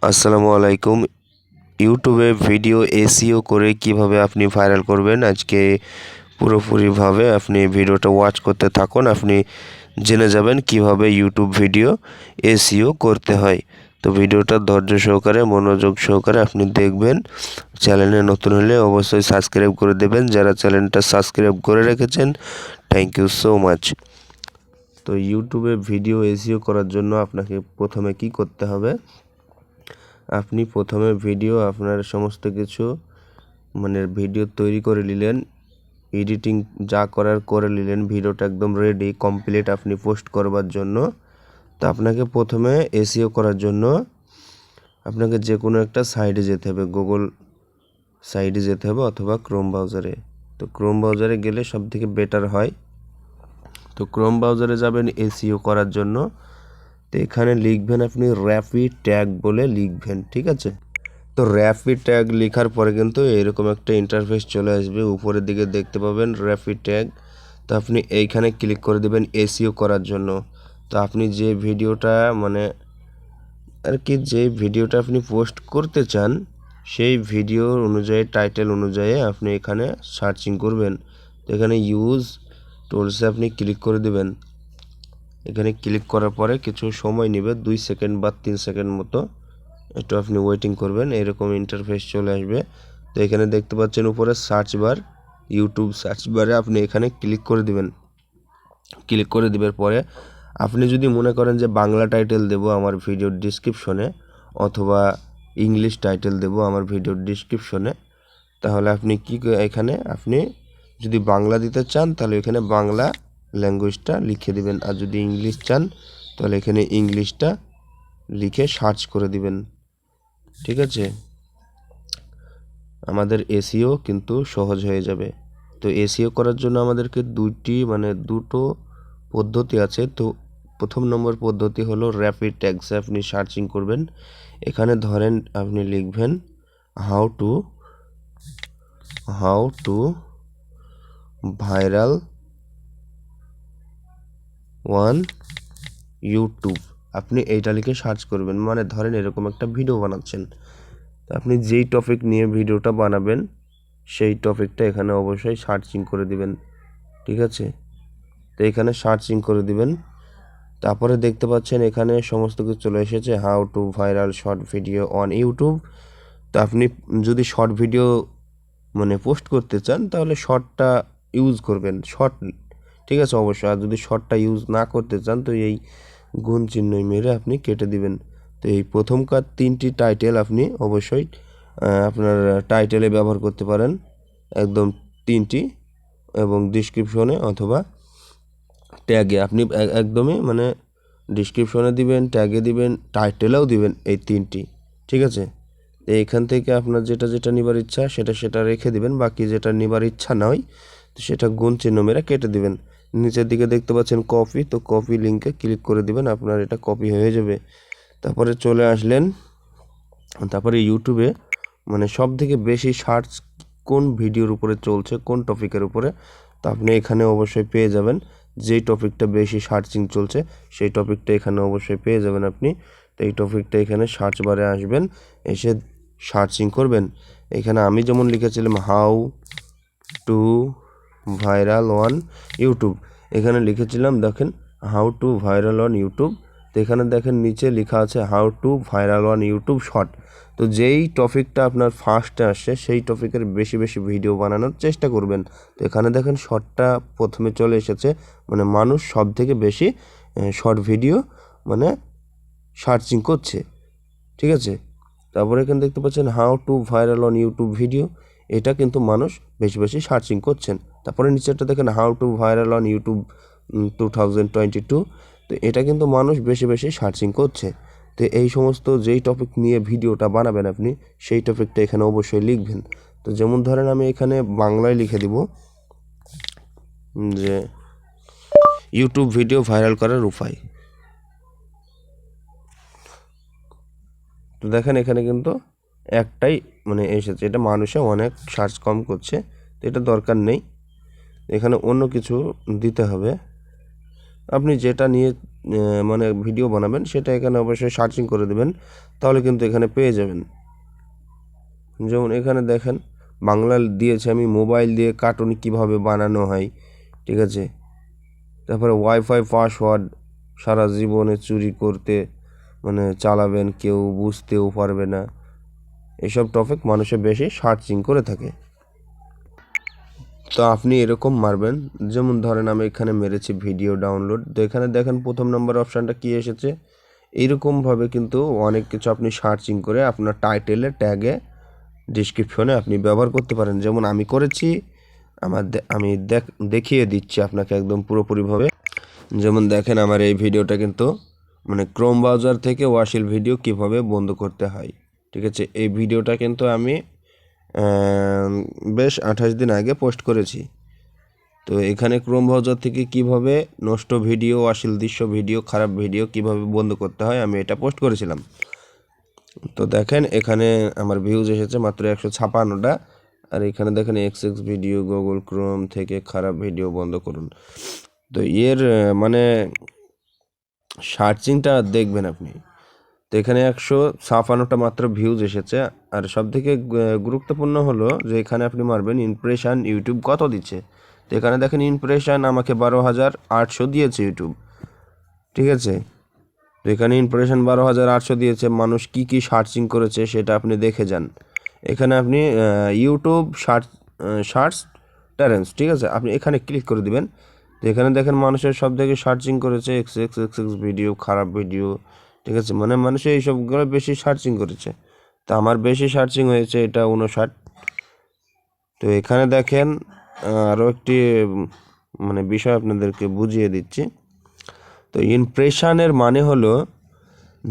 আসসালামু আলাইকুম। ইউটিউবে ভিডিও এসইও করে কিভাবে আপনি ভাইরাল করবেন, আজকে পুরোপুরিভাবে আপনি ভিডিওটা ওয়াচ করতে থাকুন। আপনি জেনে যাবেন কিভাবে ইউটিউব ভিডিও এসইও করতে হয়। তো ভিডিওটা ধৈর্য সহকারে, মনোযোগ সহকারে আপনি দেখবেন। চ্যানেলে নতুন হলে অবশ্যই সাবস্ক্রাইব করে দেবেন। যারা চ্যানেলটা সাবস্ক্রাইব করে রেখেছেন, থ্যাংক ইউ সো মাচ। তো ইউটিউবে ভিডিও এসইও করার জন্য আপনাকে প্রথমে কি করতে হবে, আপনি প্রথমে ভিডিও আপনার সমস্ত কিছু ভিডিও তৈরি করে নিলেন, এডিটিং যা করার করে নিলেন, ভিডিওটা একদম রেডি কমপ্লিট আপনি পোস্ট করবার জন্য। তো আপনাকে প্রথমে এসইও করার জন্য আপনাকে যে কোনো একটা সাইটে যেতে হবে, গুগল সাইটে যেতে হবে অথবা ক্রোম ব্রাউজারে। তো ক্রোম ব্রাউজারে গেলে সবথেকে বেটার হয়। তো ক্রোম ব্রাউজারে যাবেন এসইও করার জন্য। তো এখানে লিখবেন আপনি র্যাপিড ট্যাগ বলে লিখবেন, ঠিক আছে। তো র্যাপিড ট্যাগ লেখার পরে কিন্তু এরকম একটা ইন্টারফেস চলে আসবে, উপরের দিকে দেখতে পাবেন র্যাপিড ট্যাগ। তো আপনি এইখানে ক্লিক করে দেবেন এসইও করার জন্য। তো আপনি যে ভিডিওটা যে ভিডিওটা আপনি পোস্ট করতে চান, সেই ভিডিও অনুযায়ী টাইটেল অনুযায়ী আপনি এখানে সার্চিং করবেন। তো এখানে ইউজ টুলসে আপনি ক্লিক করে দেবেন। এখানে ক্লিক করার পরে কিছু সময় নেবে, 2 সেকেন্ড বা 3 সেকেন্ড মতো, একটু আপনি ওয়েটিং করবেন। এরকম ইন্টারফেস চলে আসবে। তো এখানে দেখতে পাচ্ছেন উপরে সার্চ বার, ইউটিউব সার্চ বারে আপনি এখানে ক্লিক করে দিবেন। ক্লিক করে দিবার পরে আপনি যদি মনে করেন যে বাংলা টাইটেল দেব আমার ভিডিওর ডিসক্রিপশনে, অথবা ইংলিশ টাইটেল দেব আমার ভিডিওর ডিসক্রিপশনে, তাহলে আপনি এখানে আপনি যদি বাংলা দিতে চান তাহলে এখানে বাংলা ল্যাঙ্গুয়েজটা লিখে দিবেন, আর যদি ইংলিশ চান তাহলে এখানে ইংলিশটা লিখে সার্চ করে দিবেন, ঠিক আছে। আমাদের এসইও কিন্তু সহজ হয়ে যাবে। তো এসইও করার জন্য আমাদেরকে দুটো পদ্ধতি আছে। তো প্রথম নম্বর পদ্ধতি হলো র্যাপিড ট্যাগসে আপনি সার্চিং করবেন। এখানে ধরেন আপনি লিখবেন how to viral one YouTube, আপনি এইটা লিখে সার্চ করবেন। ধরেন এরকম একটা ভিডিও বানাচ্ছেন, আপনি যেই টপিক নিয়ে ভিডিওটা বানাবেন সেই টপিকটা এখানে অবশ্যই সার্চিং করে দিবেন, ঠিক আছে। তো এখানে সার্চিং করে দিবেন। তারপরে দেখতে পাচ্ছেন এখানে সমস্ত কিছু চলে এসেছে, how to viral short video on YouTube. তো আপনি যদি শর্ট ভিডিও পোস্ট করতে চান তাহলে শর্টটা ইউজ করবেন, শর্ট, ঠিক আছে অবশ্যই। আর যদি শর্টটা ইউজ না করতে চান তো এই গুণ চিহ্ন মেরে আপনি কেটে দিবেন। তো এই প্রথমকার 3টি টাইটেল আপনি অবশ্যই আপনার টাইটেলে ব্যবহার করতে পারেন, একদম 3টি, এবং ডিসক্রিপশনে অথবা ট্যাগে আপনি একদমই ডিসক্রিপশনে দিবেন, ট্যাগে দিবেন, টাইটেলেও দিবেন, এই 3টি, ঠিক আছে। এইখান থেকে আপনার যেটা নেবার ইচ্ছা সেটা রেখে দিবেন, বাকি যেটা নেবার ইচ্ছা নয় তো সেটা গুণ চিহ্ন মেরে কেটে দিবেন। নিচের দিকে দেখতে পাচ্ছেন কপি, তো কপি লিঙ্কে ক্লিক করে দিবেন, আপনার এটা কপি হয়ে যাবে। তারপরে চলে আসলেন, তারপরে ইউটিউবে সব থেকে বেশি সার্চ কোন ভিডিওর উপরে চলছে, কোন টপিকের উপরে, তো আপনি এখানে অবশ্যই পেয়ে যাবেন। যেই টপিকটা বেশি সার্চিং চলছে সেই টপিকটা এখানে অবশ্যই পেয়ে যাবেন আপনি। তো এই টপিকটা এখানে সার্চ বারে আসবেন, এসে সার্চিং করবেন। এখানে আমি যেমন লিখেছিলাম how to viral on YouTube, এখানে লিখেছিলাম দেখেন how to viral on YouTube. তো এখানে দেখেন নিচে লেখা আছে how to viral on YouTube short. তো যেই টপিকটা আপনার ফার্স্টে আসছে সেই টপিকের বেশি বেশি ভিডিও বানানোর চেষ্টা করবেন। তো এখানে দেখেন শর্টটা প্রথমে চলে এসেছে, মানুষ সব থেকে বেশি শর্ট ভিডিও সার্চিং করছে, ঠিক আছে। তারপরে এখানে দেখতে পাচ্ছেন how to viral on YouTube video, এটা কিন্তু মানুষ বেশি বেশি সার্চিং করছেন। তারপরে নিচেরটা দেখেন how to viral on YouTube 2022, তো এটা কিন্তু মানুষ বেশি বেশি সার্চিং করছে। তো এই সমস্ত যেই টপিক নিয়ে ভিডিওটা বানাবেন আপনি সেই টপিকটা এখানে অবশ্যই লিখবেন। তো যেমন ধরেন আমি এখানে বাংলায় লিখে দিব যে ইউটিউব ভিডিও ভাইরাল করার উপায়। তো দেখেন এখানে কিন্তু একটাই এসেছে, এটা মানুষে অনেক সার্চ কম করছে, তো এটা দরকার নেই। এখানে অন্য কিছু দিতে হবে, আপনি যেটা নিয়ে মানে ভিডিও বানাবেন সেটা এখানে অবশ্যই সার্চিং করে দেবেন, তাহলে কিন্তু এখানে পেয়ে যাবেন। যেমন এখানে দেখেন বাংলা দিয়েছে, আমি মোবাইল দিয়ে কার্টুন কিভাবে বানানো হয়, ঠিক আছে। তারপরে ওয়াইফাই পাসওয়ার্ড সারা জীবনে চুরি করতে মানে চালাবেন, কেউ বুঝতেও পারবে না, এসব টপিক মানুষে বেশি সার্চিং করে থাকে। তো আপনি এরকম মারবেন, যেমন ধরেন আমি এখানে মেরেছি ভিডিও ডাউনলোড, তো এখানে দেখেন প্রথম নম্বর অপশানটা কি এসেছে। এইরকমভাবে কিন্তু অনেক কিছু আপনি সার্চিং করে আপনার টাইটেলে, ট্যাগে, ডিসক্রিপশনে আপনি ব্যবহার করতে পারেন। যেমন আমি করেছি, আমি দেখিয়ে দিচ্ছি আপনাকে একদম পুরোপুরিভাবে। যেমন দেখেন আমার এই ভিডিওটা কিন্তু মানে ক্রোম ব্রাউজার থেকে ওয়াশিল ভিডিও কিভাবে বন্ধ করতে হয়, ঠিক আছে। এই ভিডিওটা কিন্তু আমি বেশ 28 দিন আগে পোস্ট করেছি। তো এখানে ক্রোম ব্রাউজার থেকে কিভাবে নষ্ট ভিডিও, অশ্লীল দৃশ্য ভিডিও, খারাপ ভিডিও কিভাবে বন্ধ করতে হয় আমি এটা পোস্ট করেছিলাম। তো দেখেন এখানে আমার ভিউজ এসেছে মাত্র 156টা। আর এখানে দেখেন এক্স ভিডিও, গুগল ক্রোম থেকে খারাপ ভিডিও বন্ধ করুন। তো এর মানে সার্চিংটা দেখবেন আপনি। তো এখানে 156টা মাত্র ভিউজ এসেছে। আর সবথেকে গুরুত্বপূর্ণ হলো যে এখানে আপনি মারবেন ইমপ্রেশন ইউটিউব কত দিচ্ছে। তো এখানে দেখেন ইমপ্রেশন আমাকে 12,800 দিয়েছে ইউটিউব, ঠিক আছে। তো এখানে ইমপ্রেশন 12,800 দিয়েছে। মানুষ কি কি সার্চিং করেছে সেটা আপনি দেখে যান। এখানে আপনি ইউটিউব সার্চ ট্যারেন্স, ঠিক আছে, আপনি এখানে ক্লিক করে দিবেন। তো এখানে দেখেন মানুষের সব থেকে সার্চিং করেছে এক্স ভিডিও, খারাপ ভিডিও, ঠিক আছে, মানে মানুষের এইসবগুলো বেশি সার্চিং করেছে। তো আমার বেশি সার্চিং হয়েছে এটা 59। তো এখানে দেখেন আরও একটি মানে বিষয় আপনাদেরকে বুঝিয়ে দিচ্ছি। তো ইমপ্রেশনের মানে হলো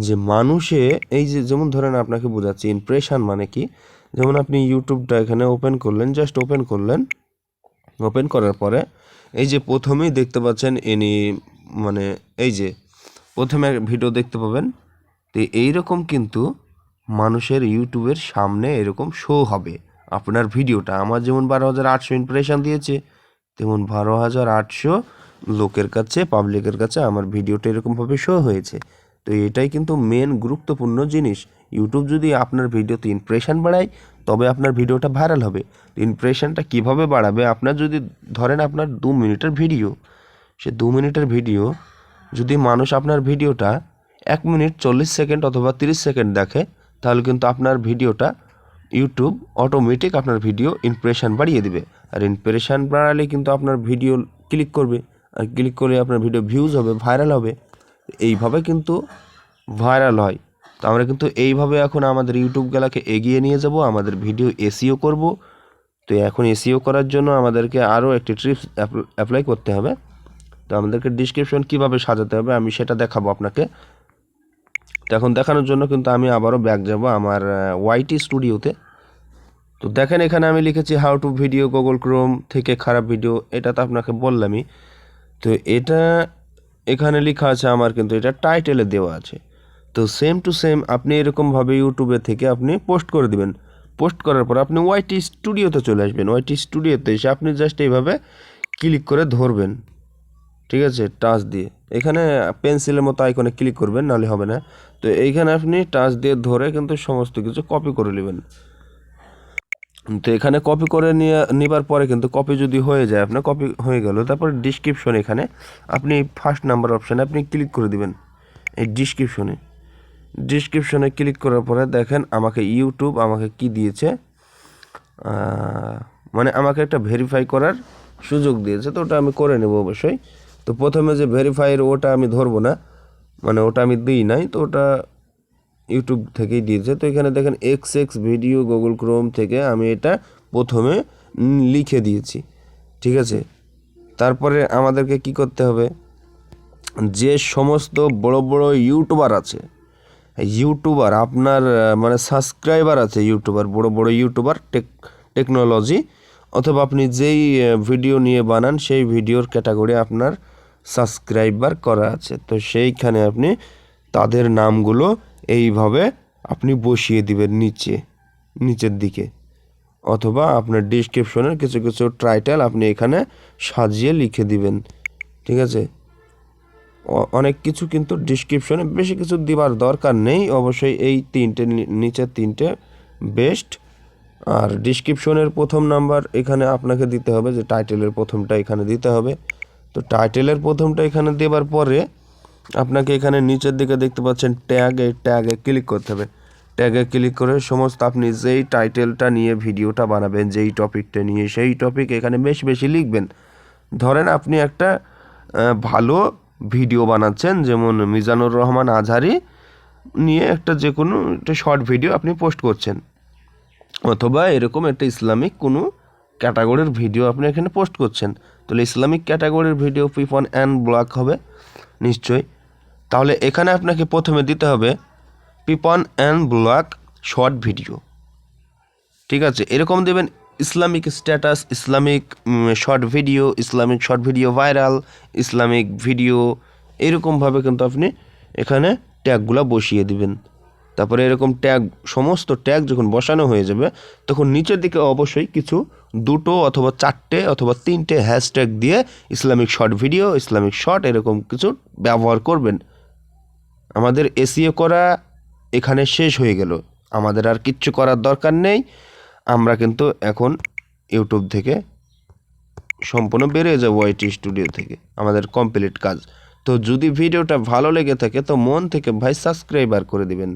যে মানুষে এই যে যেমন ধরেন আপনাকে বোঝাচ্ছি ইমপ্রেশন মানে কি। যেমন আপনি ইউটিউবটা এখানে ওপেন করলেন, জাস্ট ওপেন করলেন, ওপেন করার পরে এই যে প্রথমেই দেখতে পাচ্ছেন মানে এই যে প্রথমে ভিডিও দেখতে পাবেন। তো এইরকম কিন্তু মানুষের ইউটিউবের সামনে এরকম শো হবে আপনার ভিডিওটা। আমার যেমন 12,800 ইমপ্রেশন দিয়েছে, তেমন 12,800 লোকের কাছে, পাবলিকের কাছে আমার ভিডিওটা এরকমভাবে শো হয়েছে। তো এটাই কিন্তু মেন গুরুত্বপূর্ণ জিনিস। ইউটিউব যদি আপনার ভিডিওতে ইমপ্রেশন বাড়ায় তবে আপনার ভিডিওটা ভাইরাল হবে। ইমপ্রেশনটা কিভাবে বাড়াবে, আপনার যদি ধরেন আপনার 2 মিনিটের ভিডিও, সে 2 মিনিটের ভিডিও যদি মানুষ আপনার ভিডিওটা 1 মিনিট 40 সেকেন্ড অথবা 30 সেকেন্ড দেখে, তাহলে কিন্তু আপনার ভিডিওটা ইউটিউব অটোমেটিক আপনার ভিডিও ইমপ্রেশন বাড়িয়ে দিবে। আর ইমপ্রেশন বাড়ালে কিন্তু আপনার ভিডিও ক্লিক করবে, আর ক্লিক করলে আপনার ভিডিও ভিউজ হবে, ভাইরাল হবে। এইভাবে কিন্তু ভাইরাল হয়। তো আমরা কিন্তু এইভাবে এখন আমাদের ইউটিউব গেলাকে এগিয়ে নিয়ে যাব, আমাদের ভিডিও এসইও করব। তো এখন এসইও করার জন্য আমাদেরকে আরও একটি ট্রিপস অ্যাপ্লাই করতে হবে। তো আমাদেরকে ডিসক্রিপশন কিভাবে সাজাতে হবে আমি সেটা দেখাবো আপনাকে। তো এখন দেখানোর জন্য কিন্তু আমি আবারও ব্যাক যাব আমার ওয়াইটি স্টুডিওতে। তো দেখেন এখানে আমি লিখেছি how to video Google Chrome থেকে খারাপ ভিডিও, এটা তো আপনাকে বললামই। তো এটা এখানে লেখা আছে আমার, কিন্তু এটা টাইটেলে দেওয়া আছে। তো সেম টু সেম আপনি এরকমভাবে ইউটিউবে থেকে আপনি পোস্ট করে দিবেন। পোস্ট করার পর আপনি ওয়াইটি স্টুডিওতে চলে আসবেন। ওয়াইটি স্টুডিওতে এসে আপনি জাস্ট এইভাবে ক্লিক করে ধরবেন, ঠিক আছে, টাচ দিয়ে। এখানে পেন্সিলের মতো আইকনে ক্লিক করবেন, নাহলে হবে না। তো এইখানে আপনি টাচ দিয়ে ধরে কিন্তু সমস্ত কিছু কপি করে নেবেন। তো এখানে কপি করে নেবার পরে কিন্তু কপি যদি হয়ে যায়, আপনার কপি হয়ে গেল, তারপর ডিসক্রিপশন এখানে আপনি ফার্স্ট নাম্বার অপশানে আপনি ক্লিক করে দিবেন। এই ডিসক্রিপশনে ক্লিক করার পরে দেখেন আমাকে ইউটিউব আমাকে কি দিয়েছে, মানে আমাকে একটা ভেরিফাই করার সুযোগ দিয়েছে। তো ওটা আমি করে নেব অবশ্যই। তো প্রথমে যে ভেরিফাইয়ের ওটা আমি ধরবো না, মানে ওটা আমি দিই নাই, তো ওটা ইউটিউব থেকেই দিয়েছে। তো এখানে দেখেন এক্স ভিডিও গুগল ক্রোম থেকে আমি এটা প্রথমে লিখে দিয়েছি, ঠিক আছে। তারপরে আমাদেরকে কি করতে হবে, যে সমস্ত বড় বড় ইউটিউবার আছে, ইউটিউবার আপনার মানে সাবস্ক্রাইবার আছে, ইউটিউবার বড় বড় ইউটিউবার টেকনোলজি, অথবা আপনি যেই ভিডিও নিয়ে বানান সেই ভিডিওর ক্যাটাগরি আপনার সাবস্ক্রাইবার করা আছে, তো সেইখানে আপনি তাদের নামগুলো এইভাবে আপনি বসিয়ে দিবেন নিচের দিকে, অথবা আপনার ডিসক্রিপশনের কিছু কিছু টাইটেল আপনি এখানে সাজিয়ে লিখে দিবেন, ঠিক আছে। অনেক কিছু কিন্তু ডিসক্রিপশনে বেশি কিছু দেওয়ার দরকার নেই, অবশ্যই এই তিনটে নিচের তিনটে বেস্ট। আর ডিসক্রিপশনের প্রথম নাম্বার এখানে আপনাকে দিতে হবে, যে টাইটেলের প্রথমটা এখানে দিতে হবে। তো টাইটেলের প্রথমটা এখানে দেওয়ার পরে আপনাকে এখানে নিচের দিকে দেখতে পাচ্ছেন ট্যাগ, এই ট্যাগে ক্লিক করতে হবে। ট্যাগে ক্লিক করে সমস্ত আপনি যেই টাইটেলটা নিয়ে ভিডিওটা বানাবেন, যেই টপিকটা নিয়ে, সেই টপিক এখানে বেশি বেশি লিখবেন। ধরেন আপনি একটা ভালো ভিডিও বানাচ্ছেন, যেমন মিজানুর রহমান আজহারি নিয়ে একটা যে কোনো একটা শর্ট ভিডিও আপনি পোস্ট করছেন, অথবা এরকম একটা ইসলামিক কোনো ক্যাটাগরির ভিডিও আপনি এখানে পোস্ট করছেন, তাহলে ইসলামিক ক্যাটাগরির ভিডিও পিপন অ্যান্ড ব্লগ হবে নিশ্চয়ই। তাহলে এখানে আপনাকে প্রথমে দিতে হবে পিপন অ্যান্ড ব্লগ শর্ট ভিডিও, ঠিক আছে। এরকম দেবেন Islamic status, Islamic short video viral, Islamic video, এরকমভাবে কিন্তু আপনি এখানে ট্যাগগুলো বসিয়ে দিবেন। তারপরে এরকম ট্যাগ, সমস্ত ট্যাগ যখন বসানো হয়ে যাবে, তখন নিচের দিকে অবশ্যই কিছু 2 অথবা 4 অথবা 3 হ্যাশট্যাগ দিয়ে Islamic short video, Islamic short এরকম কিছু ব্যবহার করবেন। আমাদের এসইও করা এখানে শেষ হয়ে গেল, আমাদের আর কিচ্ছু করার দরকার নেই। আমরা কিন্তু এখন ইউটিউব থেকে সম্পূর্ণ বেরিয়ে যাবো, ওয়াইটি স্টুডিও থেকে, আমাদের কমপ্লিট কাজ। তো যদি ভিডিওটা ভালো লেগে থাকে তো মন থেকে ভাই সাবস্ক্রাইবার করে দিবেন।